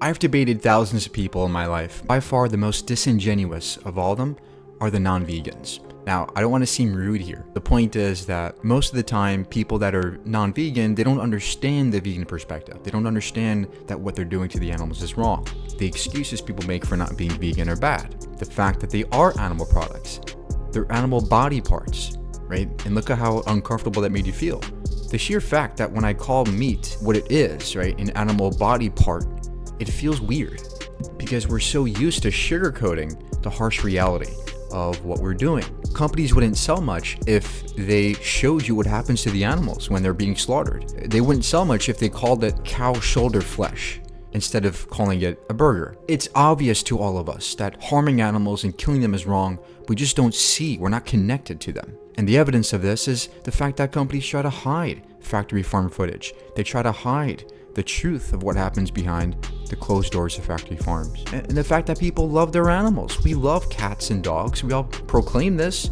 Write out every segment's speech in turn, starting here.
I've debated thousands of people in my life. By far, the most disingenuous of all of them are the non-vegans. Now, I don't want to seem rude here. The point is that most of the time, people that are non-vegan, they don't understand the vegan perspective. They don't understand that what they're doing to the animals is wrong. The excuses people make for not being vegan are bad. The fact that they are animal products. They're animal body parts, right? And look at how uncomfortable that made you feel. The sheer fact that when I call meat what it is, right, an animal body part, it feels weird because we're so used to sugarcoating the harsh reality of what we're doing. Companies wouldn't sell much if they showed you what happens to the animals when they're being slaughtered. They wouldn't sell much if they called it cow shoulder flesh instead of calling it a burger. It's obvious to all of us that harming animals and killing them is wrong. We just don't see, we're not connected to them. And the evidence of this is the fact that companies try to hide factory farm footage. They try to hide the truth of what happens behind the closed doors of factory farms. And the fact that people love their animals. We love cats and dogs. We all proclaim this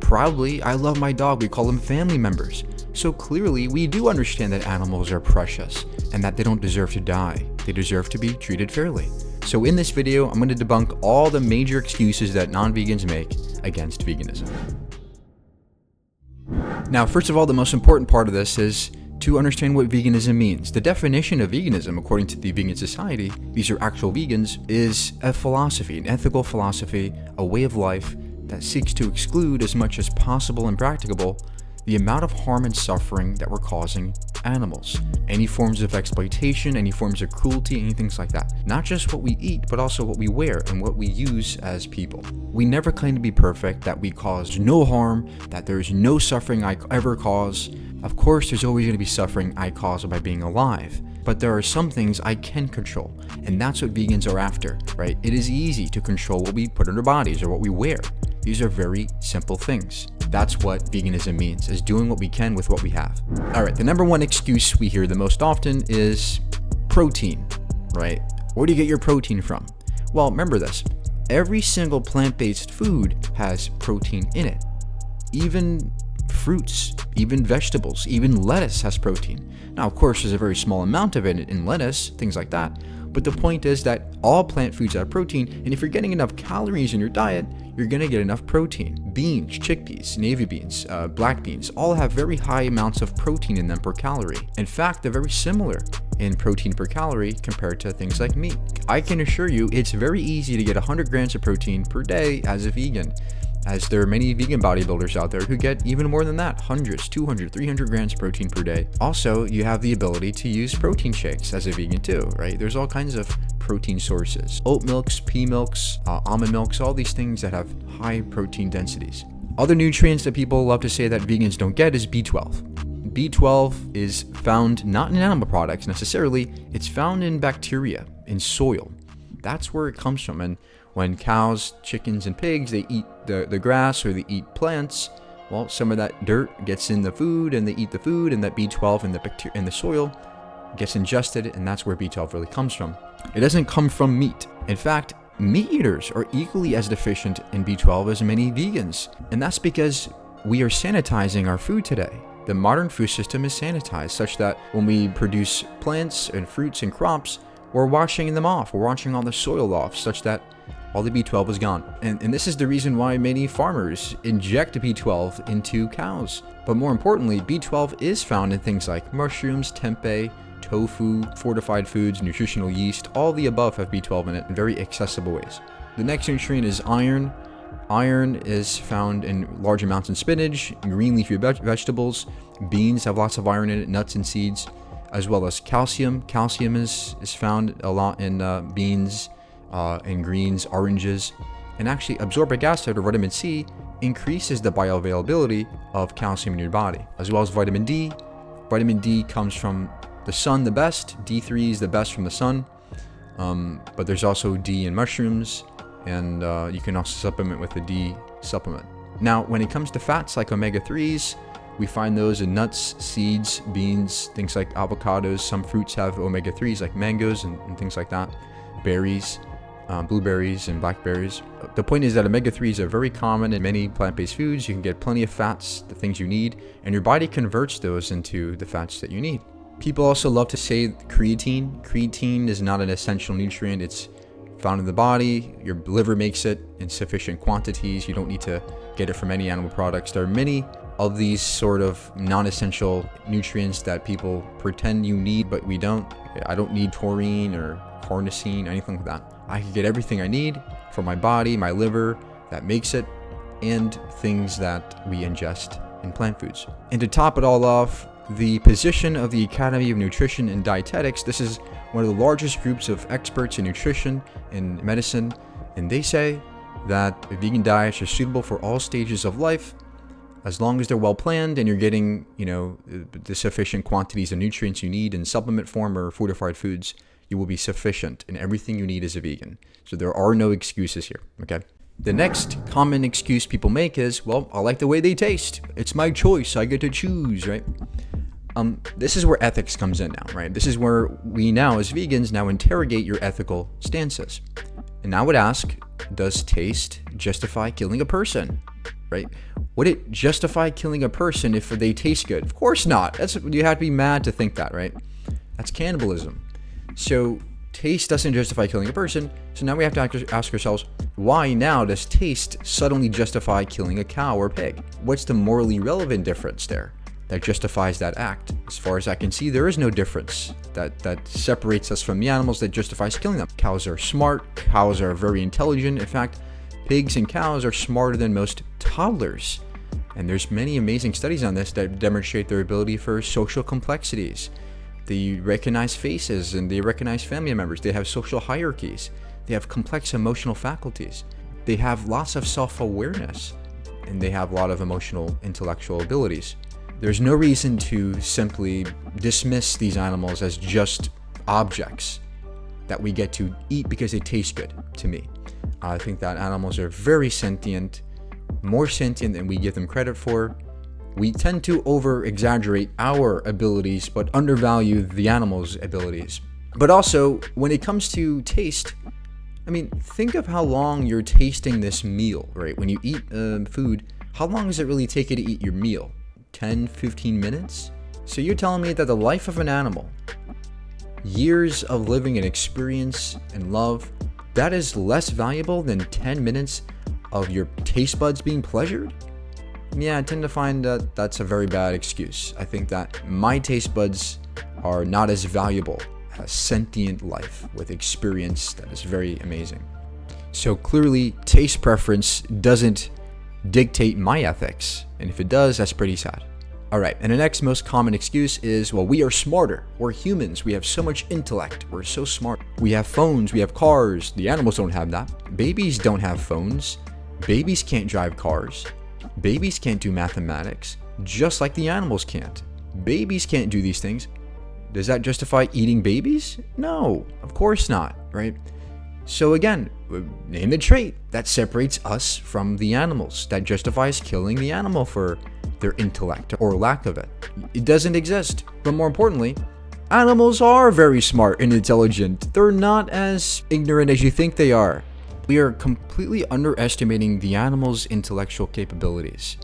proudly. I love my dog. We call them family members. So clearly, we do understand that animals are precious and that they don't deserve to die. They deserve to be treated fairly. So in this video, I'm going to debunk all the major excuses that non-vegans make against veganism. Now, first of all, the most important part of this is to understand what veganism means. The definition of veganism, according to the Vegan Society, these are actual vegans, is a philosophy, an ethical philosophy, a way of life that seeks to exclude as much as possible and practicable the amount of harm and suffering that we're causing animals. Any forms of exploitation, any forms of cruelty, anything like that. Not just what we eat, but also what we wear and what we use as people. We never claim to be perfect, that we cause no harm, that there's no suffering I ever cause. Of course, there's always going to be suffering I cause by being alive. But there are some things I can control, and that's what vegans are after, right? It is easy to control what we put in our bodies or what we wear. These are very simple things. That's what veganism means, is doing what we can with what we have. All right, the number one excuse we hear the most often is protein, right? Where do you get your protein from? Well, remember this. Every single plant-based food has protein in it. Even fruits, even vegetables, even lettuce has protein. Now, of course, there's a very small amount of it in lettuce, things like that. But the point is that all plant foods have protein, and if you're getting enough calories in your diet, you're going to get enough protein. Beans, chickpeas, navy beans, black beans, all have very high amounts of protein in them per calorie. In fact, they're very similar in protein per calorie compared to things like meat. I can assure you it's very easy to get 100 grams of protein per day as a vegan, as there are many vegan bodybuilders out there who get even more than that, hundreds, 200, 300 grams of protein per day. Also, you have the ability to use protein shakes as a vegan too, right? There's all kinds of protein sources. Oat milks, pea milks, almond milks, all these things that have high protein densities. Other nutrients that people love to say that vegans don't get is B12. B12 is found not in animal products necessarily, it's found in bacteria, in soil. That's where it comes from. And when cows, chickens, and pigs, they eat the grass or they eat plants, well, some of that dirt gets in the food and they eat the food, and that B12 in the bacteria in the soil gets ingested, and that's where B12 really comes from. It doesn't come from meat. In fact, meat eaters are equally as deficient in B12 as many vegans, and that's because we are sanitizing our food today. The modern food system is sanitized such that when we produce plants and fruits and crops, we're washing them off. We're washing all the soil off such that all the B12 is gone. And this is the reason why many farmers inject B12 into cows. But more importantly, B12 is found in things like mushrooms, tempeh, tofu, fortified foods, nutritional yeast. All the above have B12 in it in very accessible ways. The next nutrient is iron. Iron is found in large amounts in spinach, green leafy vegetables. Beans have lots of iron in it, nuts and seeds, as well as calcium. Calcium is found a lot in beans, in greens, oranges. And actually, absorbic acid or vitamin C increases the bioavailability of calcium in your body, as well as vitamin D. Vitamin D comes from the sun the best. D3 is the best from the sun. But there's also D in mushrooms, and you can also supplement with the D supplement. Now, when it comes to fats like omega-3s, we find those in nuts, seeds, beans, things like avocados. Some fruits have omega-3s like mangoes and things like that. Berries, blueberries and blackberries. The point is that omega-3s are very common in many plant-based foods. You can get plenty of fats, the things you need, and your body converts those into the fats that you need. People also love to say creatine. Creatine is not an essential nutrient. It's found in the body. Your liver makes it in sufficient quantities. You don't need to get it from any animal products. There are many of these sort of non-essential nutrients that people pretend you need, but we don't. I don't need taurine or carnosine, anything like that. I can get everything I need from my body, my liver that makes it, and things that we ingest in plant foods. And to top it all off, the position of the Academy of Nutrition and Dietetics, this is one of the largest groups of experts in nutrition and medicine, and they say that vegan diets are suitable for all stages of life as long as they're well planned and you're getting, the sufficient quantities of nutrients you need in supplement form or fortified foods. You will be sufficient in everything you need as a vegan. So there are no excuses here, okay? The next common excuse people make is, well, I like the way they taste. It's my choice. I get to choose, right? This is where ethics comes in now, right? This is where we now, as vegans, now interrogate your ethical stances. And I would ask, does taste justify killing a person, right? Would it justify killing a person if they taste good? Of course not. You have to be mad to think that, right? That's cannibalism. So taste doesn't justify killing a person. So now we have to ask ourselves, why now does taste suddenly justify killing a cow or pig? What's the morally relevant difference there that justifies that act? As far as I can see, there is no difference that separates us from the animals that justifies killing them. Cows are smart. Cows are very intelligent. In fact, pigs and cows are smarter than most toddlers. And there's many amazing studies on this that demonstrate their ability for social complexities. They recognize faces and they recognize family members. They have social hierarchies. They have complex emotional faculties. They have lots of self-awareness, and they have a lot of emotional, intellectual abilities. There's no reason to simply dismiss these animals as just objects that we get to eat because they taste good, to me. I think that animals are very sentient, more sentient than we give them credit for. We tend to over-exaggerate our abilities, but undervalue the animal's abilities. But also, when it comes to taste, think of how long you're tasting this meal, right? When you eat food, how long does it really take you to eat your meal? 10, 15 minutes? So you're telling me that the life of an animal, years of living and experience and love, that is less valuable than 10 minutes of your taste buds being pleasured? Yeah, I tend to find that that's a very bad excuse. I think that my taste buds are not as valuable as sentient life with experience that is very amazing. So clearly, taste preference doesn't dictate my ethics. And if it does, that's pretty sad. Alright, and the next most common excuse is, well, we are smarter. We're humans. We have so much intellect. We're so smart. We have phones. We have cars. The animals don't have that. Babies don't have phones. Babies can't drive cars. Babies can't do mathematics, just like the animals can't. Babies can't do these things. Does that justify eating babies? No, of course not, right? So again, name the trait that separates us from the animals, that justifies killing the animal for their intellect or lack of it. It doesn't exist. But more importantly, animals are very smart and intelligent. They're not as ignorant as you think they are. We are completely underestimating the animal's intellectual capabilities.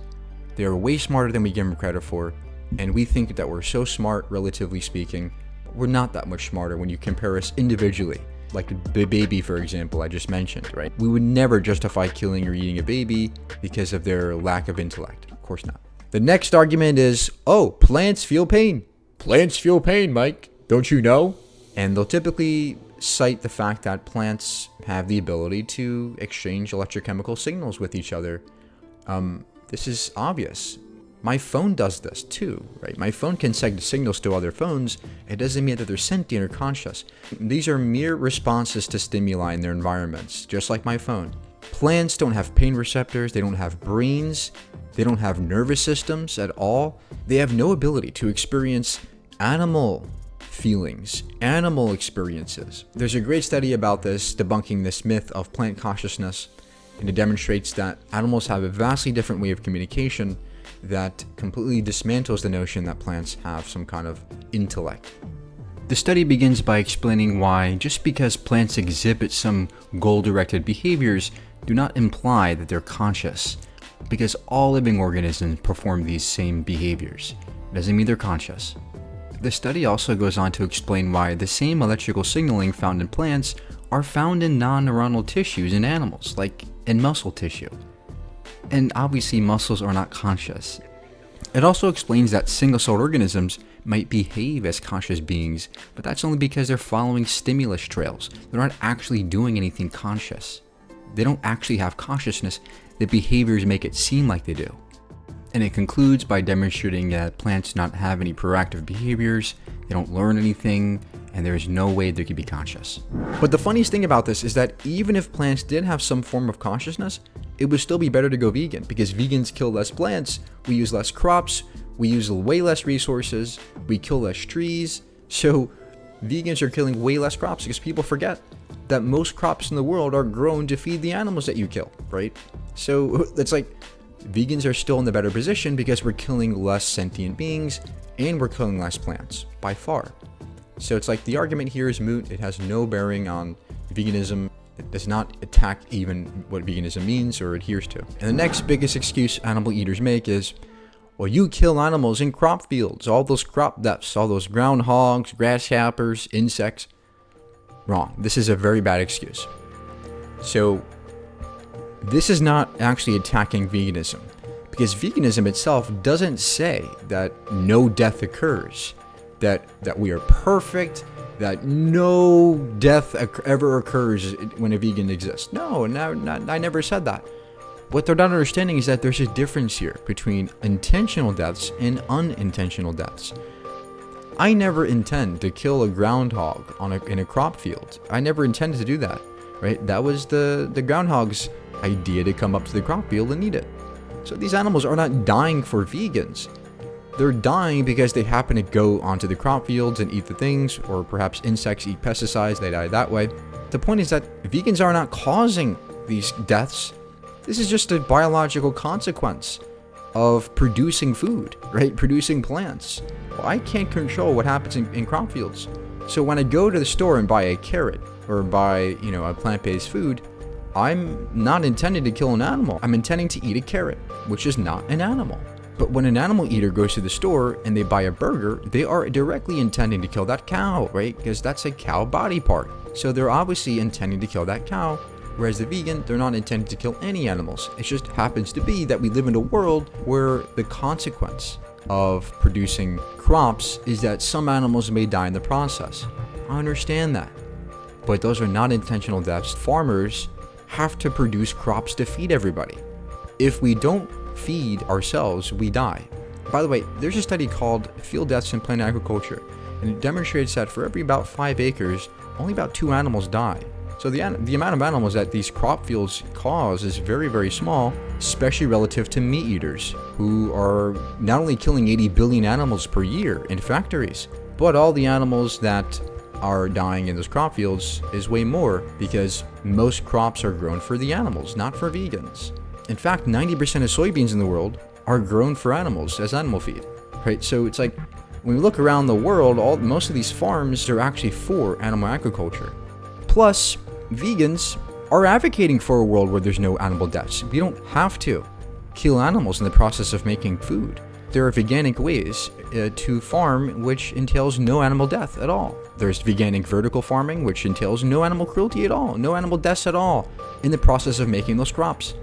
They are way smarter than we give them credit for, and we think that we're so smart, relatively speaking. We're not that much smarter when you compare us individually. Like the baby, for example, I just mentioned, right? We would never justify killing or eating a baby because of their lack of intellect. Of course not. The next argument is, oh, plants feel pain. Plants feel pain, Mike. Don't you know? And they'll typically cite the fact that plants have the ability to exchange electrochemical signals with each other. This is obvious. My phone does this too, right? My phone can send signals to other phones. It doesn't mean that they're sentient or conscious. These are mere responses to stimuli in their environments, just like my phone. Plants don't have pain receptors. They don't have brains. They don't have nervous systems at all. They have no ability to experience animal feelings, animal experiences. There's a great study about this, debunking this myth of plant consciousness, and it demonstrates that animals have a vastly different way of communication that completely dismantles the notion that plants have some kind of intellect. The study begins by explaining why just because plants exhibit some goal-directed behaviors do not imply that they're conscious, because all living organisms perform these same behaviors. It doesn't mean they're conscious. The study also goes on to explain why the same electrical signaling found in plants are found in non-neuronal tissues in animals, like in muscle tissue. And obviously muscles are not conscious. It also explains that single-celled organisms might behave as conscious beings, but that's only because they're following stimulus trails. They're not actually doing anything conscious. They don't actually have consciousness. The behaviors make it seem like they do. And it concludes by demonstrating that plants do not have any proactive behaviors, they don't learn anything, and there's no way they could be conscious. But the funniest thing about this is that even if plants did have some form of consciousness, it would still be better to go vegan, because vegans kill less plants, we use less crops, we use way less resources, we kill less trees. So vegans are killing way less crops because people forget that most crops in the world are grown to feed the animals that you kill, right? So it's like vegans are still in the better position because we're killing less sentient beings and we're killing less plants by far. So it's like the argument here is moot. It has no bearing on veganism. It does not attack even what veganism means or adheres to. And the next biggest excuse animal eaters make is, well, you kill animals in crop fields, all those crop deaths, all those groundhogs, grasshoppers, insects. Wrong. This is a very bad excuse. So this is not actually attacking veganism, because veganism itself doesn't say that no death occurs, that we are perfect, that no death ever occurs when a vegan exists. No, I never said that. What they're not understanding is that there's a difference here between intentional deaths and unintentional deaths. I never intend to kill a groundhog in a crop field. I never intended to do that, right? That was the groundhog's idea to come up to the crop field and eat it. So these animals are not dying for vegans. They're dying because they happen to go onto the crop fields and eat the things, or perhaps insects eat pesticides, they die that way. The point is that vegans are not causing these deaths. This is just a biological consequence of producing food, right? Producing plants. Well, I can't control what happens in crop fields. So when I go to the store and buy a carrot or buy, a plant-based food, I'm not intending to kill an animal. I'm intending to eat a carrot, which is not an animal. But when an animal eater goes to the store and they buy a burger, they are directly intending to kill that cow, right? Because that's a cow body part. So they're obviously intending to kill that cow. Whereas the vegan, they're not intending to kill any animals. It just happens to be that we live in a world where the consequence of producing crops is that some animals may die in the process. I understand that. But those are not intentional deaths. Farmers have to produce crops to feed everybody. If we don't feed ourselves, we die. By the way, there's a study called Field Deaths in Plant Agriculture, and it demonstrates that for every about 5 acres, only about 2 animals die. So the amount of animals that these crop fields cause is very, very small, especially relative to meat eaters, who are not only killing 80 billion animals per year in factories, but all the animals that are dying in those crop fields is way more, because most crops are grown for the animals, not for vegans. In fact, 90% of soybeans in the world are grown for animals as animal feed, right? So it's like, when we look around the world, most of these farms are actually for animal agriculture. Plus, vegans are advocating for a world where there's no animal deaths. We don't have to kill animals in the process of making food. There are veganic ways to farm which entails no animal death at all. There's veganic vertical farming, which entails no animal cruelty at all, no animal deaths at all in the process of making those crops.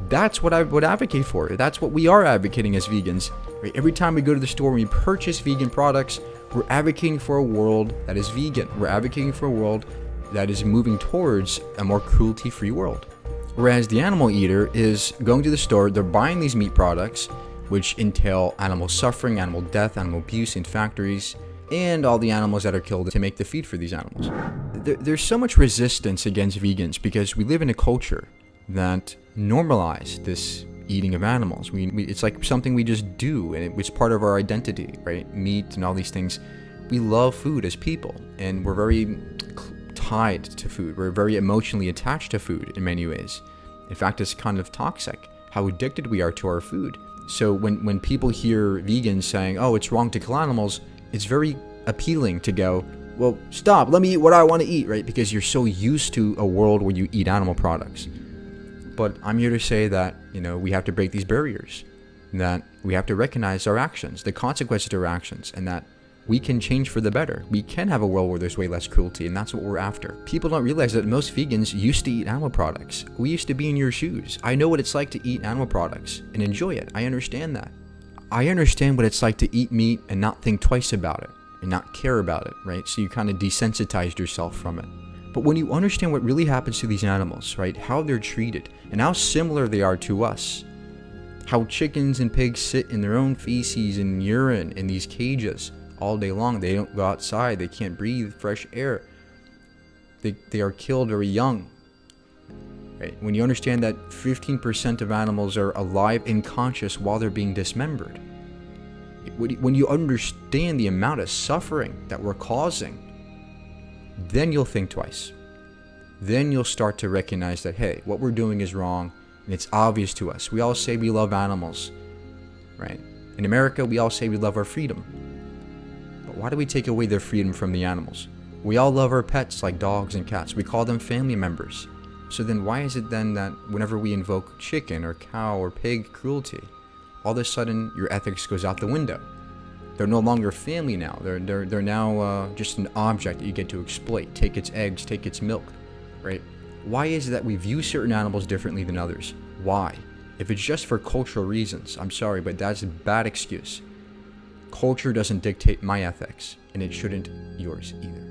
That's what I would advocate for. That's what we are advocating as vegans. Right? Every time we go to the store and we purchase vegan products, we're advocating for a world that is vegan. We're advocating for a world that is moving towards a more cruelty-free world. Whereas the animal eater is going to the store, they're buying these meat products, which entail animal suffering, animal death, animal abuse in factories, and all the animals that are killed to make the feed for these animals. There's so much resistance against vegans because we live in a culture that normalize this eating of animals. It's like something we just do, and it's part of our identity, right? Meat and all these things. We love food as people, and we're very tied to food. We're very emotionally attached to food in many ways. In fact, it's kind of toxic how addicted we are to our food. So when people hear vegans saying, oh, it's wrong to kill animals, it's very appealing to go, well, stop, let me eat what I want to eat, right? Because you're so used to a world where you eat animal products. But I'm here to say that, we have to break these barriers, that we have to recognize our actions, the consequences of our actions, and that we can change for the better. We can have a world where there's way less cruelty, and that's what we're after. People don't realize that most vegans used to eat animal products. We used to be in your shoes. I know what it's like to eat animal products and enjoy it. I understand that. I understand what it's like to eat meat and not think twice about it and not care about it, right? So you kind of desensitized yourself from it. But when you understand what really happens to these animals, right, how they're treated and how similar they are to us, how chickens and pigs sit in their own feces and urine in these cages all day long. They don't go outside. They can't breathe fresh air. They are killed very young. Right? When you understand that 15% of animals are alive and conscious while they're being dismembered, when you understand the amount of suffering that we're causing, then you'll think twice. Then you'll start to recognize that, hey, what we're doing is wrong, and it's obvious to us. We all say we love animals, right? In America, we all say we love our freedom. But why do we take away their freedom from the animals? We all love our pets like dogs and cats. We call them family members. So then why is it then that whenever we invoke chicken or cow or pig cruelty, all of a sudden your ethics goes out the window? They're no longer family now. They're now just an object that you get to exploit. Take its eggs, take its milk, right? Why is it that we view certain animals differently than others? Why? If it's just for cultural reasons, I'm sorry, but that's a bad excuse. Culture doesn't dictate my ethics, and it shouldn't yours either.